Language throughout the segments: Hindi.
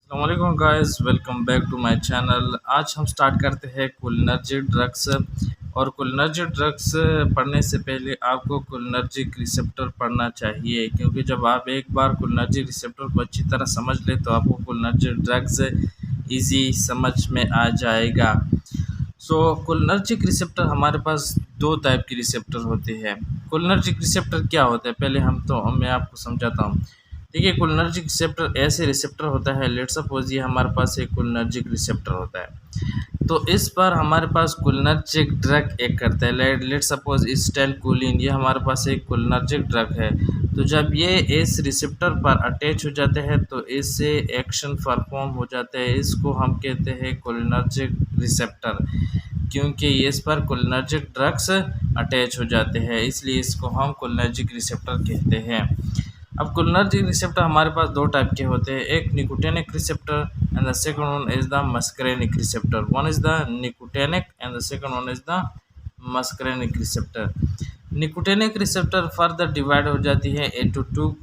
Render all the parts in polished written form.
अस्सलामुअलैकुम guys, welcome back to my channel. आज हम स्टार्ट करते हैं कोलिनर्जिक ड्रग्स। और कोलिनर्जिक ड्रग्स पढ़ने से पहले आपको कोलिनर्जिक रिसेप्टर पढ़ना चाहिए, क्योंकि जब आप एक बार कोलिनर्जिक रिसेप्टर को अच्छी तरह समझ ले तो आपको कोलिनर्जिक ड्रग्स इजी समझ में आ जाएगा। कोलिनर्जिक रिसेप्टर हमारे पास दो टाइप की रिसेप्टर होते हैं। कोलिनर्जिक रिसेप्टर क्या होता है, पहले मैं आपको समझाता हूँ। देखिए, कोलिनर्जिक रिसेप्टर ऐसे रिसेप्टर होता है, लेट्स सपोज ये हमारे पास एक कोलिनर्जिक रिसेप्टर होता है। तो इस पर हमारे पास कोलिनर्जिक ड्रग एक्ट करता है। लेट्स सपोज स्टाइलकोलिन, ये हमारे पास एक कोलिनर्जिक ड्रग है। तो जब ये इस रिसेप्टर पर अटैच हो जाते हैं तो इससे एक्शन परफॉर्म हो जाता है। इसको हम कहते हैं कोलिनर्जिक रिसेप्टर, क्योंकि इस पर कोलिनर्जिक ड्रग्स अटैच हो जाते हैं, इसलिए इसको हम कोलिनर्जिक रिसेप्टर कहते हैं। अब कोलिनर्जिक रिसेप्टर हमारे पास दो टाइप के होते हैं, एक nicotinic receptor and the second one is the muscarinic receptor. One is the nicotinic and the second one is the muscarinic receptor. Nicotinic receptor further divide हो जाती है इनटू टू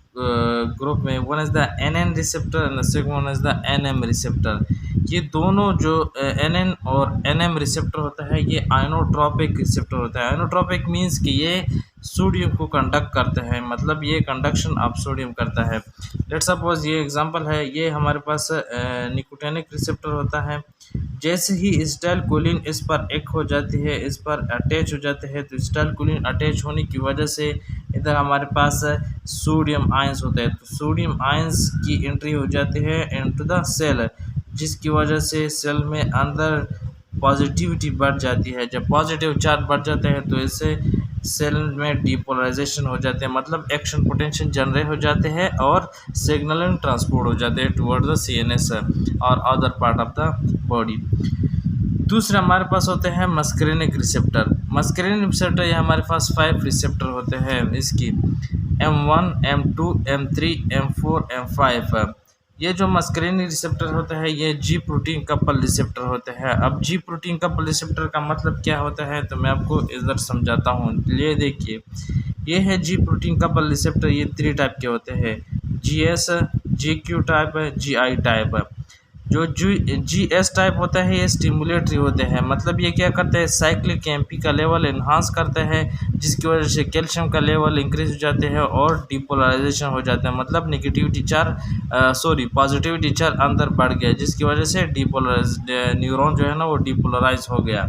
ग्रुप में। One is the NN receptor and the second one is the NM receptor. ये दोनों जो एनएन और एनएम रिसेप्टर होता है, ये आइनोट्रोपिक रिसेप्टर होता है। आइनोट्रोपिक मीन्स कि ये सोडियम को कंडक्ट करते हैं, मतलब ये कंडक्शन ऑफ सोडियम करता है। लेट्स सपोज ये एग्जांपल है, ये हमारे पास निकोटिनिक रिसेप्टर होता है। जैसे ही स्टाइलकोलिन इस पर एक हो जाती है, इस पर अटैच हो जाते हैं, तो स्टाइलकोलिन अटैच होने की वजह से इधर हमारे पास सोडियम आयंस होते हैं। तो सोडियम आयंस की एंट्री हो जाती है इनटू द सेल, जिसकी वजह से सेल में अंदर पॉजिटिविटी बढ़ जाती है। जब पॉजिटिव चार्ज बढ़ जाते हैं तो इससे सेल में डीपोलराइजेशन हो जाते हैं, मतलब एक्शन पोटेंशियल जनरेट हो जाते हैं और सिग्नलिंग ट्रांसपोर्ट हो जाते हैं टुवर्ड द सीएनएस और other part of the body. दूसरे हमारे पास होते हैं मस्करेनिक रिसेप्टर। मस्करेनिक रिसेप्टर ये हमारे पास 5 रिसेप्टर होते हैं इसकी, M1, M2, M3, M4, M5। ये जो मस्करेनिक रिसेप्टर होता है ये जी प्रोटीन कपल रिसेप्टर होते हैं। अब जी प्रोटीन कपल रिसेप्टर का मतलब क्या होता है, तो मैं आपको इधर समझाता हूँ। ये देखिए, ये है जी प्रोटीन कपल रिसेप्टर। ये 3 टाइप के होते हैं, GS, GQ type, GI type. जो GS टाइप होता है ये स्टिमुलेटरी होते हैं, मतलब ये क्या करते हैं, साइक्लिक एमपी का लेवल इन्हांस करते हैं, जिसकी वजह से कैल्शियम का लेवल इंक्रीज हो जाते हैं और डिपोलराइजेशन हो जाता है, मतलब पॉजिटिविटी चार्ज अंदर बढ़ गया, जिसकी वजह से डिपोलराइज न्यूरॉन जो है ना वो डिपोलराइज हो गया।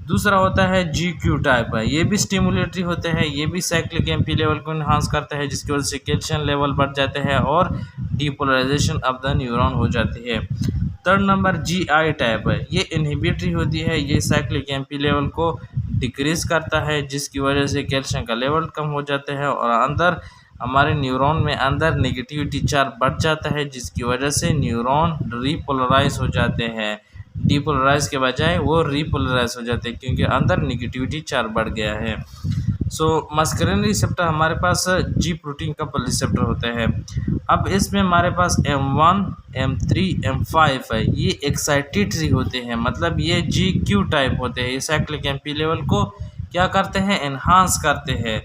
दूसरा होता है GQ टाइप है, ये भी स्टिमुलेटरी होते हैं, ये भी साइक्लिक एमपी लेवल को इन्हांस करता है, जिसकी वजह से कैल्शियम लेवल बढ़ जाते हैं और डिपोलराइजेशन ऑफ द न्यूरॉन हो जाती है। थर्ड नंबर GI टाइप है, ये इनहिबिटरी होती है, ये साइक्लिक एमपी लेवल को डिक्रीज करता है, जिसकी वजह से कैल्शियम का लेवल कम हो जाता है और अंदर हमारे न्यूरॉन में अंदर नेगेटिविटी चार्ज बढ़ जाता है, जिसकी वजह से न्यूरॉन रीपोलराइज हो जाते हैं। डीपोलराइज के बजाय वो रीपोलराइज हो जाते हैं, क्योंकि अंदर नेगेटिविटी चार्ज बढ़ गया है। मस्करेनिक रिसेप्टर हमारे पास जी प्रोटीन का रिसेप्टर होता है। अब इसमें हमारे पास M1, M3, M5 है, ये एक्साइटेटरी होते हैं, मतलब ये GQ टाइप होते हैं। ये साइक्लिक एमपी लेवल को क्या करते हैं, एनहांस करते हैं।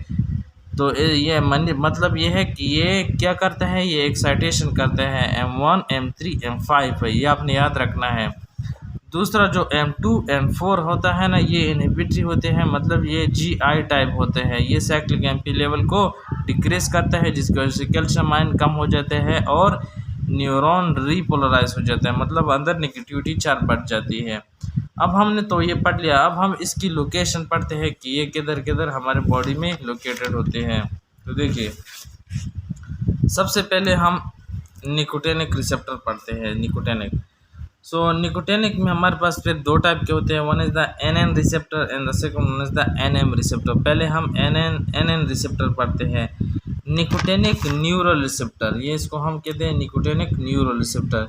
तो ये मतलब ये है कि ये क्या करते हैं, ये एक्साइटेशन करते हैं। M1, M3, M5 है, ये आपने याद रखना है। दूसरा जो M2, M4 होता है ना, ये इनहिबिटरी होते हैं, मतलब ये GI टाइप होते हैं। ये साइक्लिक एमपी लेवल को डिक्रीज करता है, जिसकी वजह से कैल्शियम आयन कम हो जाते हैं और न्यूरॉन रीपोलराइज हो जाता है, मतलब अंदर नेगेटिविटी चार्ज बढ़ जाती है। अब हमने तो ये पढ़ लिया, अब हम इसकी लोकेशन पढ़ते हैं कि ये किधर किधर हमारे बॉडी में लोकेटेड होते हैं। तो देखिए, सबसे पहले हम निकोटिनिक रिसेप्टर पढ़ते हैं। निकोटिनिक में हमारे पास फिर दो टाइप के होते हैं, one is the NN receptor and the second one is the NM receptor. पहले हम NN रिसेप्टर पढ़ते हैं। निकोटिनिक न्यूरल रिसेप्टर, ये इसको हम कहते हैं nicotinic neural receptor,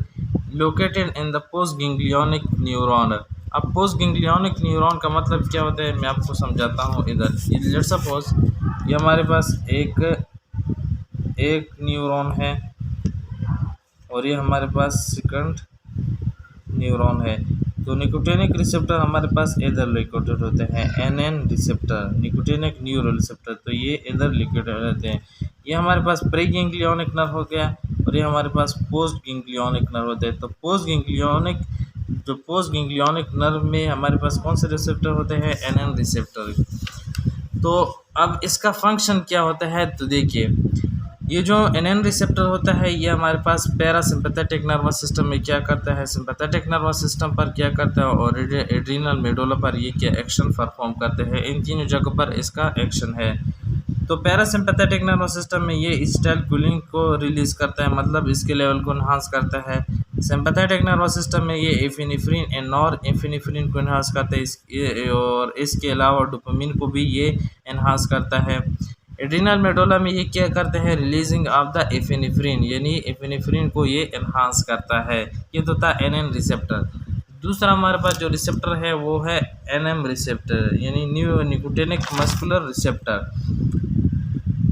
located in the post ganglionic neuron. अब पोस्ट गैंग्लियोनिक न्यूरॉन का मतलब क्या होता है, मैं आपको समझाता हूँ। इधर लेट्स सपोज ये हमारे पास एक न्यूरॉन है और ये हमारे पास सेकंड न्यूरॉन है। तो निकोटिनिक रिसेप्टर हमारे पास इधर लोकेटेड होते हैं, NN receptor, nicotinic neural receptor, तो ये इधर लोकेटेड रहते हैं। ये हमारे पास प्री गैंग्लियोनिक नर्व हो गया, और ये हमारे पास पोस्ट गैंग्लियोनिक नर्व होते हैं। तो पोस्ट गैंग्लियोनिक नर्व में हमारे पास कौन से रिसेप्टर होते हैं? NN receptor. तो अब इसका फंक्शन क्या होता है? तो देखिए, ये जो एनएन रिसेप्टर होता है ये हमारे पास पैरासिम्पैथेटिक नर्वस सिस्टम में क्या करता है, सिंपैथेटिक नर्वस सिस्टम पर क्या करता है, और एड्रीनल मेडुला पर ये क्या एक्शन परफॉर्म करते हैं। इन तीनों जगहों पर इसका एक्शन है। तो पैरासिम्पैथेटिक नर्वस सिस्टम में ये एसिटाइलकोलिन को रिलीज करता है, मतलब इसके लेवल को इन्हांस करता है। सिंपैथेटिक नर्वस सिस्टम में ये एफिनेफ्रिन एंड नॉर एफिनेफ्रिन को इन्हांस करता है, और इसके अलावा डोपामिन को भी ये इन्हांस करता है। एड्रीनल मेडुला में ये क्या करते हैं? रिलीजिंग ऑफ द एफिनेफ्रिन, यानी एफिनेफ्रिन को ये इन्हांस करता है। ये तो था एनएन रिसेप्टर। दूसरा हमारे पास जो रिसेप्टर है वो है एनएम रिसेप्टर, यानी new nicotinic muscular receptor.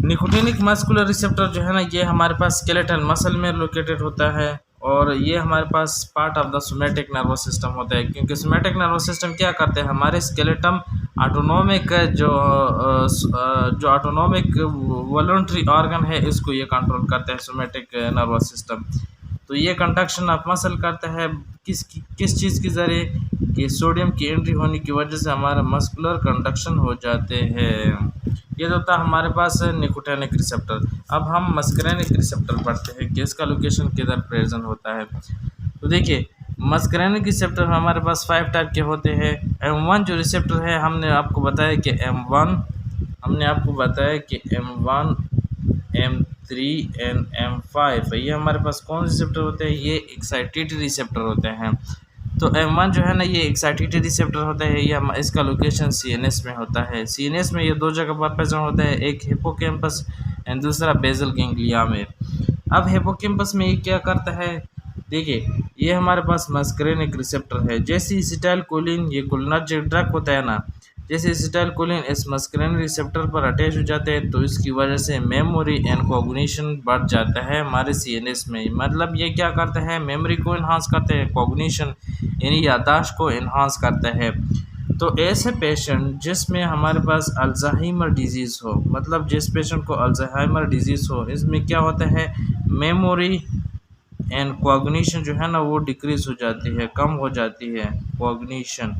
Nicotinic muscular receptor जो है ना, ये हमारे पास स्केलेटल मसल में लोकेटेड होता है, और ये हमारे पास part of the somatic nervous system होता है। क्योंकि सोमैटिक नर्वस सिस्टम क्या करते हैं? हमारे स्केलेटम ऑटोनोमिक जो ऑटोनोमिक वॉलंटरी ऑर्गन है इसको ये कंट्रोल करते हैं, सोमैटिक नर्वस सिस्टम। तो ये कंडक्शन ऑफ मसल करता है किस चीज़ के ज़रिए? कि सोडियम की एंट्री होने की वजह से हमारा मस्कुलर कंडक्शन हो जाते हैं। ये तो था हमारे पास निकोटिनिक रिसेप्टर। अब हम मस्करेनिक रिसेप्टर पढ़ते हैं कि इसका लोकेशन किधर प्रेजेंट होता है। तो देखिए, मस्करेनिक रिसेप्टर हमारे पास 5 टाइप के होते हैं। M1 जो रिसेप्टर है, हमने आपको बताया कि M1, M3 एंड M5 ये हमारे पास कौन रिसेप्टर होते हैं? ये एक्साइटेटरी रिसेप्टर होते हैं। तो M1 जो है ना, ये एक्साइटेटरी रिसेप्टर होता है। ये इसका लोकेशन CNS में होता है। CNS में ये 2 जगह पर प्रेजेंट होता है, एक हिप्पोकैम्पस एंड दूसरा बेसल गैंग्लिया में। अब हिप्पोकैम्पस में ये क्या करता है? देखिए, ये हमारे पास मस्करेनिक रिसेप्टर है। जैसे एसिटाइलकोलिन, ये कोलिनर्जिक ड्रग होता है ना, जैसे एसिटाइलकोलिन इस मस्करेनिक रिसेप्टर पर अटैच हो जाते हैं तो इसकी वजह से मेमोरी एंड कॉग्निशन बढ़ जाता है हमारे CNS में। मतलब ये क्या करता है? मेमोरी को इन्हांस करते हैं, कॉग्निशन यानी याददाश्त को इन्हांस करता है। तो ऐसे पेशेंट जिसमें हमारे पास अल्जाइमर डिजीज़ हो, मतलब जिस पेशेंट को अल्जाइमर डिजीज़ हो, इसमें क्या होता है? मेमोरी एंड कॉग्निशन जो है ना वो डिक्रीज हो जाती है, कम हो जाती है। कॉग्निशन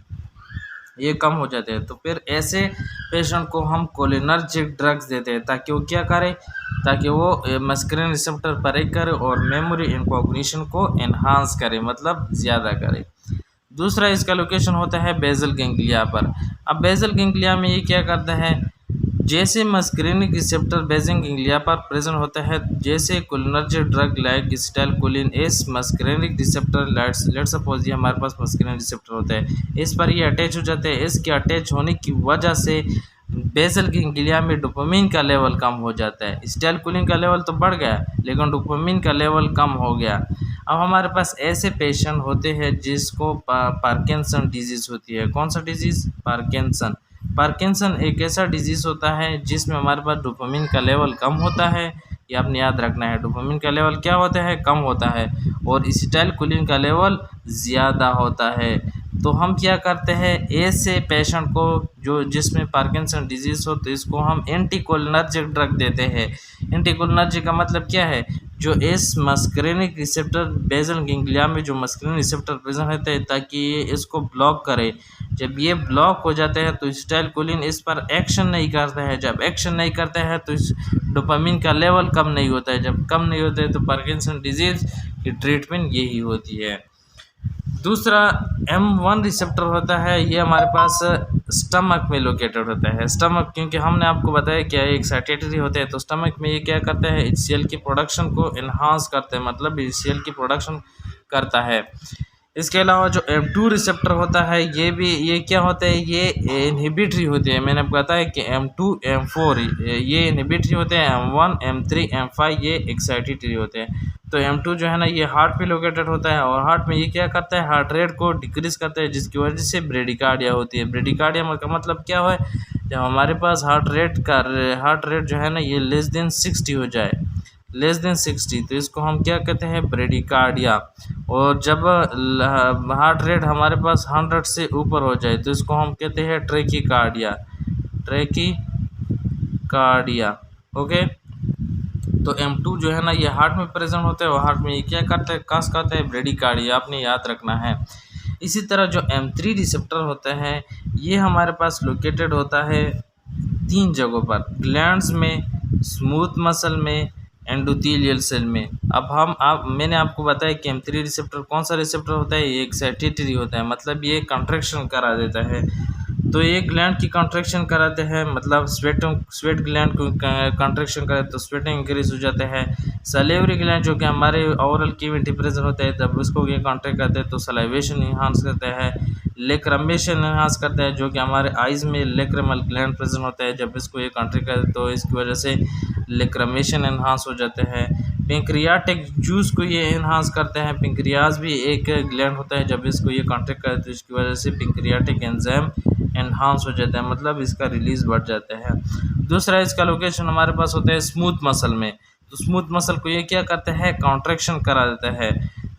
ये कम हो जाते हैं। तो फिर ऐसे पेशेंट को हम कोलिनर्जिक ड्रग्स देते हैं ताकि वो क्या करे? ताकि वो मस्करेन रिसेप्टर पर करे और मेमोरी एंड कॉग्निशन को एनहांस करे, मतलब ज़्यादा करे। दूसरा इसका लोकेशन होता है बेसल गैंग्लिया पर। अब बेसल गैंग्लिया में ये क्या करता है? जैसे मस्करेनिक रिसेप्टर बेसल गैंग्लिया पर प्रेजेंट होता है, जैसे कोलिनर्जिक ड्रग लाइक एसिटाइलकोलिन इस मस्करेनिक रिसेप्टर लेट्स सपोज ये हमारे पास मस्करेनिक रिसेप्टर होता है, इस पर ये अटैच हो जाते हैं। इसके अटैच होने की वजह से बेसल गैंग्लिया में डोपामिन का लेवल कम हो जाता है। एसिटाइलकोलिन का लेवल तो बढ़ गया लेकिन डोपामिन का लेवल कम हो गया। अब हमारे पास ऐसे पेशेंट होते हैं जिसको पार्किंसन डिजीज़ होती है। कौन सा डिजीज़? पार्किंसन। पार्किंसन एक ऐसा डिजीज़ होता है जिसमें हमारे पास डोपामिन का लेवल कम होता है। ये आपने याद रखना है, डोपामिन का लेवल क्या होता है? कम होता है, और एसिटाइलकोलिन का लेवल ज़्यादा होता है। तो हम क्या करते हैं? ऐसे पेशेंट को जो जिसमें पार्किंसन डिजीज़ हो तो इसको हम एंटीकोलिनर्जिक ड्रग देते हैं। एंटीकोलिनर्जिक का मतलब क्या है? जो इस मस्करेनिक रिसेप्टर बेसल गैंग्लिया में जो मस्करेनिक रिसेप्टर प्रेजेंट रहते हैं ताकि ये इसको ब्लॉक करे। जब ये ब्लॉक हो जाते हैं तो एसिटाइलकोलिन इस पर एक्शन नहीं करता है। जब एक्शन नहीं करता है तो इस डोपामिन का लेवल कम नहीं होता है। जब कम नहीं होता है तो पार्किंसन डिजीज़ की ट्रीटमेंट यही होती है। दूसरा M1 रिसेप्टर होता है, ये हमारे पास स्टमक में लोकेटेड होता है। स्टमक क्योंकि हमने आपको बताया क्या एक्साइटेटरी होते हैं, तो स्टमक में ये क्या करता है? HCl की प्रोडक्शन को इन्हांस करते हैं, मतलब HCl की प्रोडक्शन करता है। इसके अलावा जो M2 रिसेप्टर होता है ये क्या होता है? ये इनहिबिटरी होते हैं। मैंने आपको बताया कि M2 M4 ये इनहिबिटरी होते हैं, M1 M3 M5 ये एक्साइटेटरी होते हैं। तो M2 जो है ना ये हार्ट पे लोकेटेड होता है, और हार्ट में ये क्या करता है? हार्ट रेट को डिक्रीज़ करता है, जिसकी वजह से ब्रेडिकार्डिया होती है। ब्रेडिकार्डिया का मतलब क्या है? जब हमारे पास हार्ट रेट जो है ना ये लेस देन 60 हो जाए, लेस देन 60, तो इसको हम क्या कहते हैं? ब्रेडिकार्डिया। और जब हार्ट रेट हमारे पास 100 से ऊपर हो जाए तो इसको हम कहते हैं ट्रैकीकार्डिया। Tachycardia, okay. तो M2 जो है ना ये हार्ट में प्रेजेंट होता है और हार्ट में ये क्या करता है, काज करता है ब्रेडिकार्ड, ये आपने याद रखना है। इसी तरह जो M3 रिसेप्टर होता है ये हमारे पास लोकेटेड होता है 3 जगहों पर, ग्लैंड्स में, स्मूथ मसल में, एंडोथेलियल सेल में। अब मैंने आपको बताया कि M3 रिसेप्टर कौन सा रिसेप्टर होता है, ये एक्साइटेटरी होता है, मतलब ये कंट्रैक्शन करा देता है। तो ये ग्लैंड की कंट्रैक्शन कराते हैं, मतलब स्वेट ग्लैंड को कंट्रैक्शन कराते तो स्वेटिंग इंक्रीज हो जाता है। सलेवरी ग्लैंड जो कि हमारे ओरल कैविटी प्रेजेंट होता है जब उसको ये कॉन्ट्रैक्ट करते हैं तो सलाइवेशन इन्हांस करता है, लेक्रमेशन इन्हांस करता है, जो कि हमारे आइज़ में लेक्रमल ग्लैंड प्रेजेंट होता है जब इसको ये कॉन्ट्रैक्ट करते तो इसकी वजह से लेक्रमेशन इन्हांस हो जाते हैं। पेंक्रियाटिक जूस को ये इन्हांस करते हैं, पेंक्रियाज भी एक ग्लैंड होता है जब इसको ये कॉन्ट्रैक्ट करते तो इसकी वजह से पेंक्रियाटिक एंजाइम एनहांस हो जाता है, मतलब इसका रिलीज बढ़ जाता है। दूसरा इसका लोकेशन हमारे पास होता है स्मूथ मसल में। तो स्मूथ मसल को ये क्या करता है, कॉन्ट्रैक्शन करा देता है।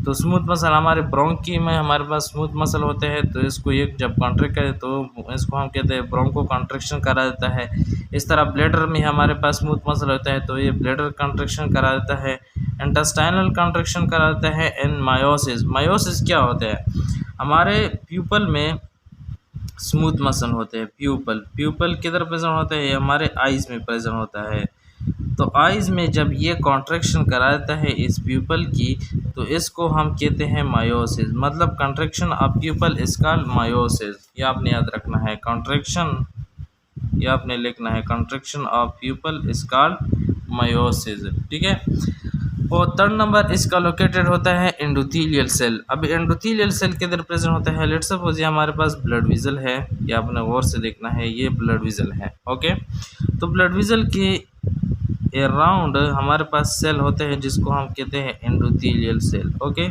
तो स्मूथ मसल हमारे ब्रोंकी में हमारे पास स्मूथ मसल होते हैं, तो इसको ये जब कॉन्ट्रैक्ट करे तो इसको हम कहते हैं ब्रोंको कॉन्ट्रैक्शन करा देता है। इस तरह ब्लैडर में हमारे पास स्मूथ मसल होता है तो ये ब्लैडर कॉन्ट्रैक्शन करा देता है। इंटेस्टाइनल कॉन्ट्रैक्शन करा देता है। एंड मायोसिस, मायोसिस क्या होता है, हमारे प्यूपल में स्मूथ मसल होते हैं। प्यूपल किधर प्रेजेंट होता है, ये हमारे आइज़ में प्रेजेंट होता है। तो आइज़ में जब ये कॉन्ट्रैक्शन कराता है इस प्यूपल की तो इसको हम कहते हैं मायोसिस, मतलब contraction of pupil is called miosis. ये आपने याद रखना है, कॉन्ट्रैक्शन, ये आपने लिखना है, contraction of pupil is called miosis, ठीक है। और थर्ड नंबर इसका लोकेटेड होता है एंडोथेलियल सेल। अब एंडोथेलियल सेल किधर प्रेजेंट होता है, लेट्स सपोज ये हमारे पास ब्लड वेसल है, ये आपने गौर से देखना है, ये ब्लड वेसल है, ओके। तो ब्लड वेसल के अराउंड हमारे पास सेल होते हैं जिसको हम कहते हैं endothelial cell, okay.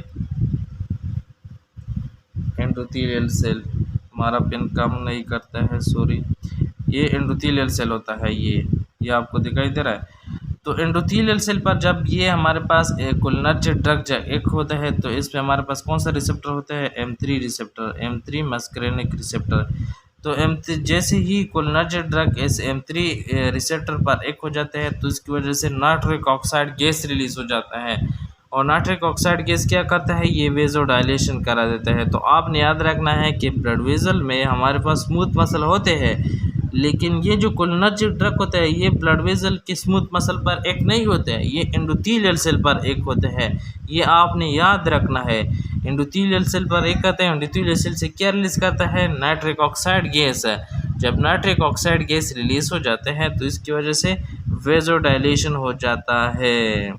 Endothelial cell, हमारा पेन काम नहीं करता है, सॉरी। ये एंडोथेलियल सेल होता है, ये आपको दिखाई दे रहा है। तो एंडोथेलियल सेल पर जब ये हमारे पास कोलिनर्जिक ड्रग एक होता है तो इस पे हमारे पास कौन सा रिसेप्टर होता है, M3 receptor, M3 muscarinic receptor. तो जैसे ही कोलिनर्जिक ड्रग इस M3 रिसेप्टर पर एक हो जाते हैं तो इसकी वजह से नाइट्रिक ऑक्साइड गैस रिलीज हो जाता है, और नाइट्रिक ऑक्साइड गैस क्या करता है, ये वेजो डायलेशन करा देता है। तो आपने याद रखना है कि ब्लड वेसल में हमारे पास स्मूथ मसल होते हैं, लेकिन ये जो कोलिनर्जिक ड्रग होता है ये ब्लड वेसल के स्मूथ मसल पर एक नहीं होते हैं, ये एंडोथेलियल सेल पर एक होते हैं। ये आपने याद रखना है, एंडोथेलियल सेल पर एक करते हैं। एंडोथेलियल सेल से क्या रिलीज करता है, नाइट्रिक ऑक्साइड गैस है। जब नाइट्रिक ऑक्साइड गैस रिलीज हो जाते हैं तो इसकी वजह से वेजो डायलेशन हो जाता है।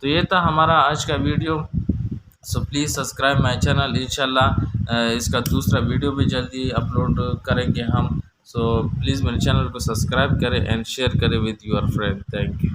तो ये था हमारा आज का video. So please subscribe my channel, इंशाल्लाह इसका दूसरा वीडियो भी जल्दी अपलोड करेंगे हम। सो प्लीज़ मेरे चैनल को सब्सक्राइब करें एंड शेयर करें with your friend. Thank you.